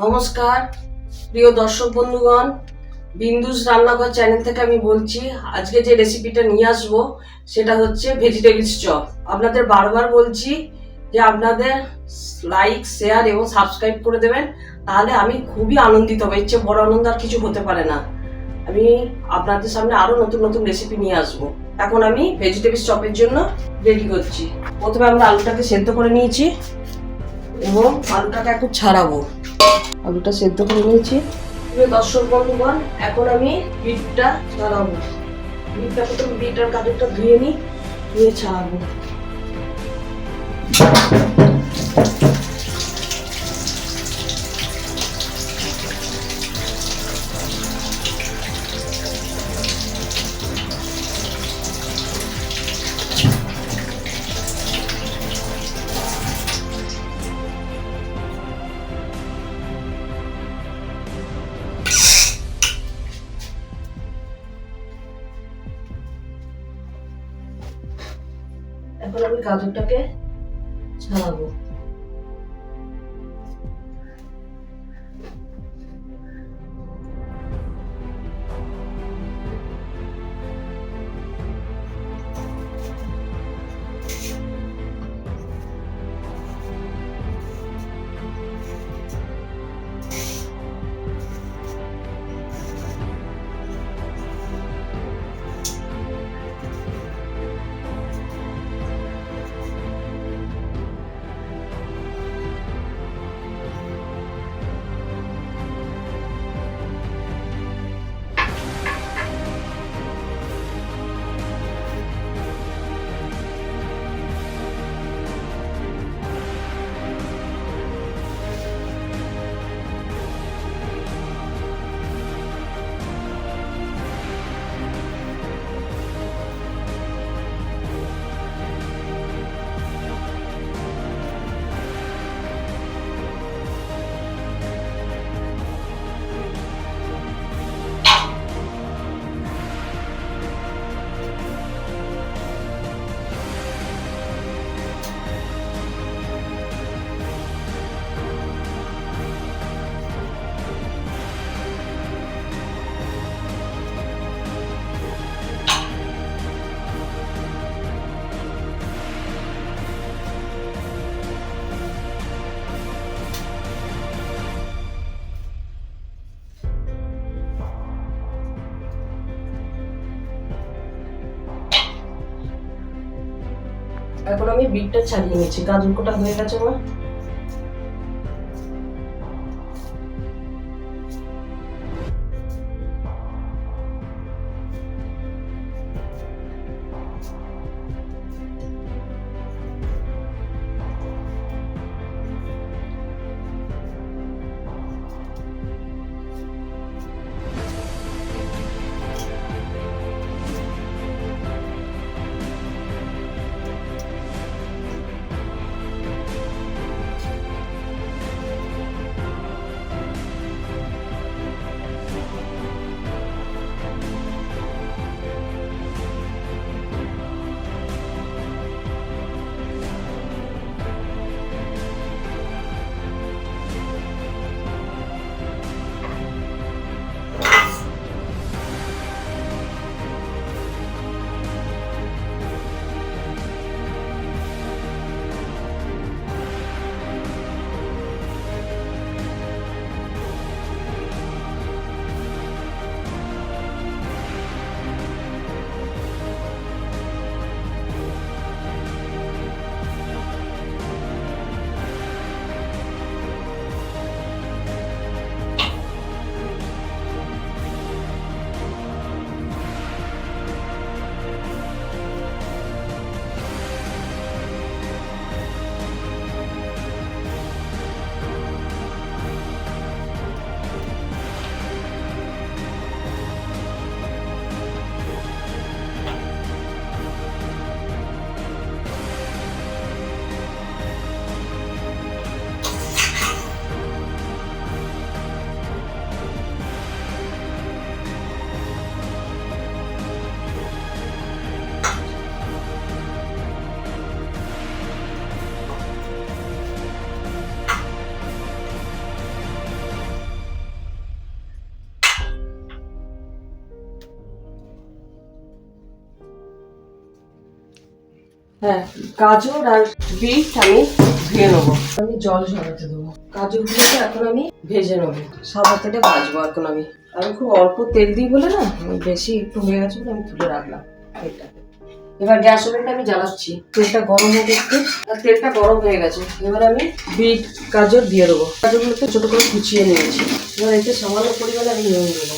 নমস্কার প্রিয় দর্শক বন্ধুগণ, বিন্দুস রান্নাঘর চ্যানেল থেকে আমি বলছি। আজকে যে রেসিপিটা নিয়ে আসবো সেটা হচ্ছে ভেজিটেবলস চপ। আপনাদের বারবার বলছি যে আপনাদের লাইক, শেয়ার এবং সাবস্ক্রাইব করে দেবেন, তাহলে আমি খুবই আনন্দিত হব। এর চেয়ে বড় আনন্দ আর কিছু হতে পারে না। আমি আপনাদের সামনে আরো নতুন নতুন রেসিপি নিয়ে আসবো। এখন আমি ভেজিটেবলস চপের জন্য রেডি করছি। প্রথমে আমরা আলুটাকে সেদ্ধ করে নিয়েছি এবং আলুটাকে একটু ছাড়াবো। আলুটা সেদ্ধ করে নিয়েছি। প্রিয় দর্শক বন্ধুগণ, এখন আমি বিটটা ছাড়াবো। বিটটা প্রথমে বিট আর গাজরটা ধুয়ে নিই, ধুয়ে ছাড়াবো। এখন আমি গাজরটাকে ছাড়াবো। এখন আমি বিটটা ছাড়িয়ে নিয়েছি। গাজর কোটা হয়ে গেছে আমার। হ্যাঁ, গাজর আর বিট আমি ধুয়ে নেবো। আমি জল ঝরাতে দেবো। গাজরগুলোকে এখন আমি ভেজে নেবো, সাদা তেলে ভাজবো। এখন আমি খুব অল্প তেল দিই বলে না, বেশি একটু হয়ে গেছে বলে আমি তুলে রাখলাম তেলটাকে। এবার গ্যাস ওভেনটা আমি জ্বালাচ্ছি, তেলটা গরম হয়ে গেছে। আর তেলটা গরম হয়ে গেছে, এবার আমি বিট গাজর দিয়ে দেবো। গাজরগুলোকে ছোট করে কুচিয়ে নিয়েছি। এবার এতে সামান্য পরিমাণে আমি নুন দেবো।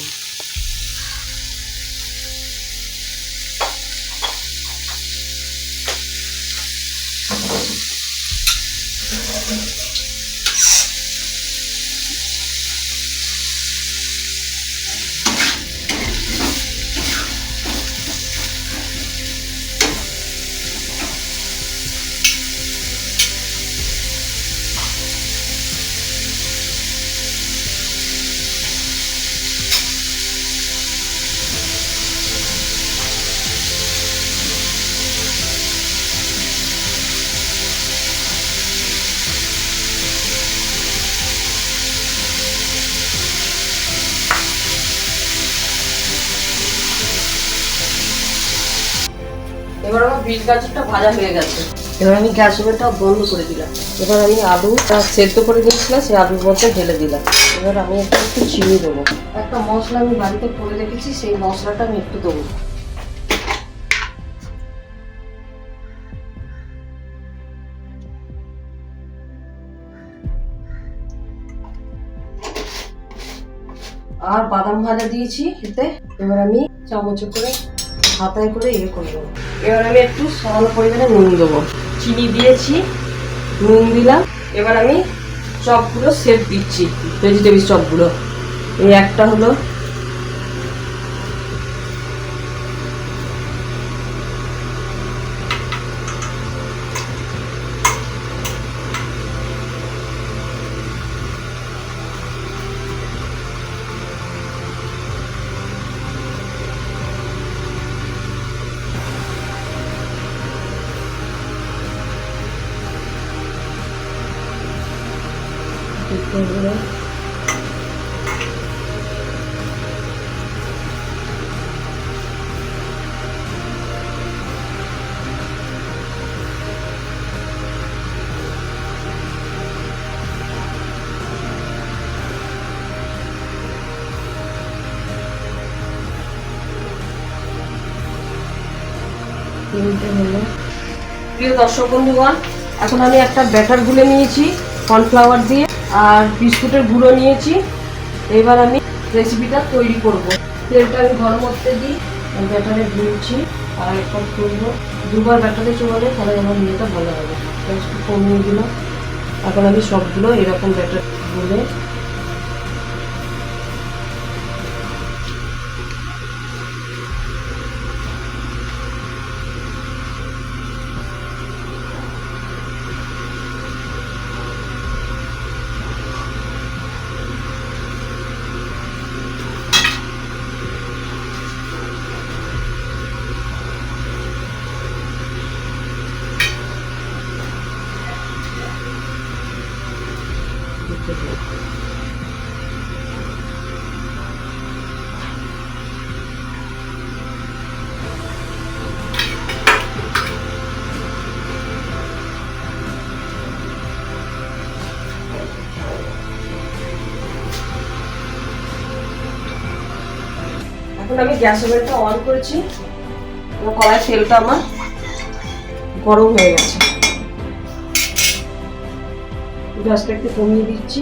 এবার আমার বিট গাজরটা ভাজা হয়ে গেছে। এবার আমি গ্যাস ওভেনটা বন্ধ করে দিলাম। এবার আমি আলুটা সেদ্ধ করে দিয়েছিলাম, সেই আলুর মধ্যে ঢেলে দিলাম। এবার আমি একটু চিনি দেবো। একটা মশলা আমি বাড়িতে করে রেখেছি, সেই মশলাটা আমি একটু দেবো। আর বাদাম ভাজা দিয়েছি এতে। এবার আমি চামচে করে হাতায় করে করে দেবো। এবার আমি একটু সামান্য পরিমাণে নুন দেবো। চিনি দিয়েছি, নুন দিলাম। এবার আমি চপগুলো সেট দিচ্ছি, ভেজিটেবিল চপগুলো। এই একটা হলো, প্রিয় দর্শক বন্ধুগণ, এখন আমি একটা ব্যাটার গুলে নিয়েছি কর্নফ্লাওয়ার দিয়ে, আর বিস্কুটের গুঁড়ো নিয়েছি। এবার আমি রেসিপিটা তৈরি করব। তেলটা আমি গরম করতে দিই, ব্যাটারে গুলছি আর একটা করবো। দুবার ব্যাটারে চলে তাহলে আমার ইয়েটা ভালো হবে। একটু কমিয়ে দিলাম। এখন আমি সবগুলো এরকম ব্যাটার গুলে এখন আমি গ্যাস ওভেনটা অন করেছি। কড়াই তেলটা আমার গরম হয়ে গেছে। গ্যাসটা একটু কমিয়ে দিচ্ছি।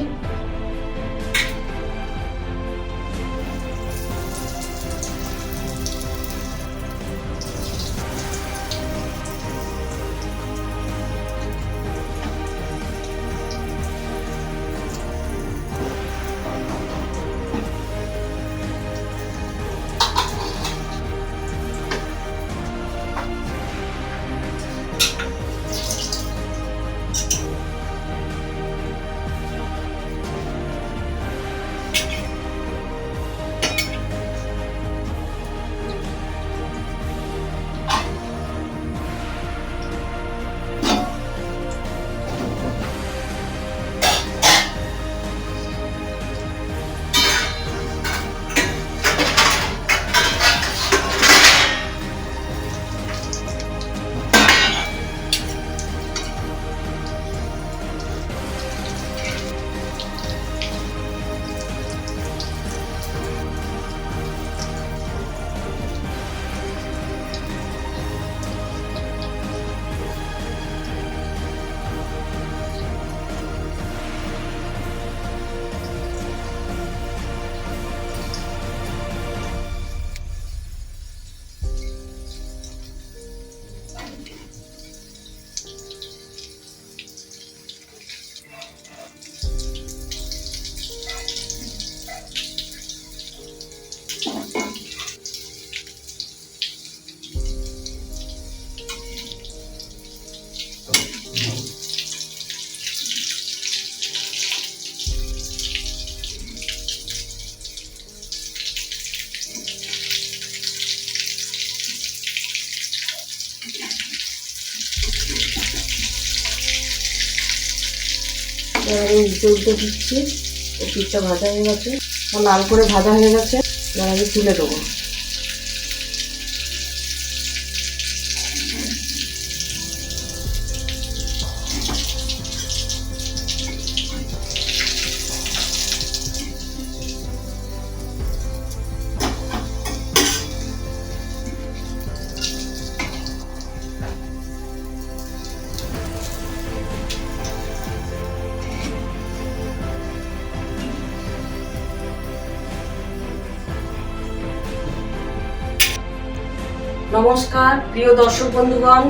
আমি উল্টে উল্টে দিচ্ছি। এই পিঠটা ভাজা হয়ে গেছে, লাল করে ভাজা হয়ে গেছে। এবার আমি তুলে দেবো। নমস্কার প্রিয় দর্শক বন্ধুগণ,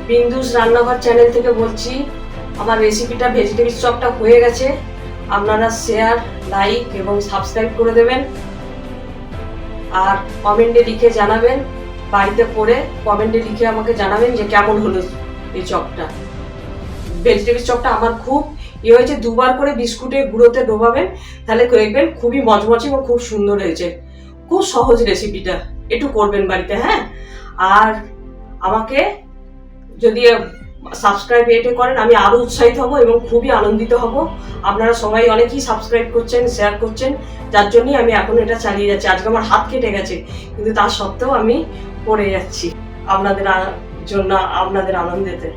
বিন্দুস রান্নাঘর চ্যানেল থেকে বলছি। আমার রেসিপিটা ভেজিটেবল চপটা হয়ে গেছে। আপনারা শেয়ার, লাইক এবং সাবস্ক্রাইব করে দেবেন, আর কমেন্টে লিখে জানাবেন। বাড়িতে পড়ে কমেন্টে লিখে আমাকে জানাবেন যে কেমন হলো এই চপটা। ভেজিটেবল চপটা আমার খুব হয়েছে। দুবার করে বিস্কুটে গুঁড়োতে ডোবাবেন, তাহলে দেখবেন খুবই মচমচে এবং খুব সুন্দর হয়েছে। খুব সহজ রেসিপিটা, একটু করবেন বাড়িতে। হ্যাঁ, আর আমাকে যদি সাবস্ক্রাইব এটা করেন, আমি আরো উৎসাহিত হব এবং খুবই আনন্দিত হব। আপনারা সবাই অনেকেই সাবস্ক্রাইব করছেন, শেয়ার করছেন, যার জন্যই আমি এখন এটা চালিয়ে যাচ্ছি। আজকে আমার হাত কেটে গেছে, কিন্তু তা সত্ত্বেও আমি করে যাচ্ছি আপনাদের জন্য, আপনাদের আনন্দেতে।